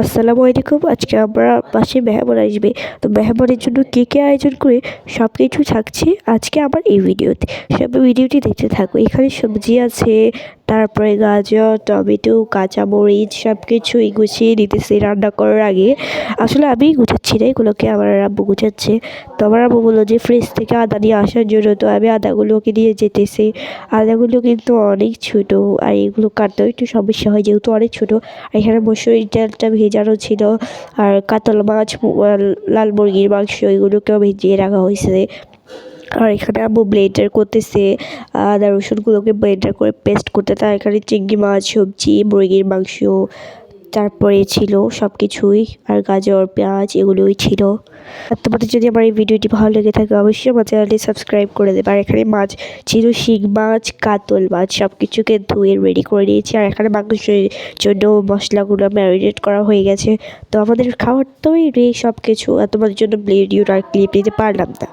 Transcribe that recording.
আসসালামু আলাইকুম। আজকে আমরা বাসায় মেহমান আসবে, তো মেহমানের জন্য কে আয়োজন করে সব কিছু থাকছে আজকে আমার এই ভিডিওতে। সব ভিডিওটি দেখতে থাকো। এখানে সবজি আছে, তারপরে গাজর, টমেটো, কাঁচামরিচ সব কিছুই গুছিয়ে নিতেছি রান্না করার আগে। আসলে আমি গুছাচ্ছি না, এগুলোকে আমার আব্বু গুছাচ্ছে। তো আমার আব্বু বললো যে ফ্রিজ থেকে আদা নিয়ে আসার জন্য, তো আমি আদাগুলোকে নিয়ে যেতেছি। আদাগুলো কিন্তু অনেক ছোটো, আর এগুলো কাটতেও একটু সমস্যা হয় যেহেতু অনেক ছোটো। আর এখানে মসুরির ডালটা ভেজানো ছিল, আর কাতল মাছ, লাল মুরগির মাংস এগুলোকেও ভিজিয়ে রাখা হয়েছে। আর এখানে আম্মু ব্লেন্ডার করতেছে আদা রসুনগুলোকে ব্লেন্ডার করে পেস্ট করতে। তার এখানে চিংড়ি মাছ, সবজি, মুরগির মাংস, তারপরে ছিল সব কিছুই, আর গাজর, পেঁয়াজ এগুলোই ছিল। আর তোমাদের যদি আমার এই ভিডিওটি ভালো লেগে থাকে অবশ্যই আমার চ্যানেলটি সাবস্ক্রাইব করে দেবে। আর এখানে মাছ ছিল, শিং মাছ, কাতল মাছ, সব কিছুকে ধুয়ে রেডি করে নিয়েছি। আর এখানে মাংসের জন্য মশলাগুলো ম্যারিনেট করা হয়ে গেছে। তো আমাদের খাওয়ার তো রে সব কিছু, আর তোমাদের জন্য ভিডিওটা ক্লিপ নিতে পারলাম না।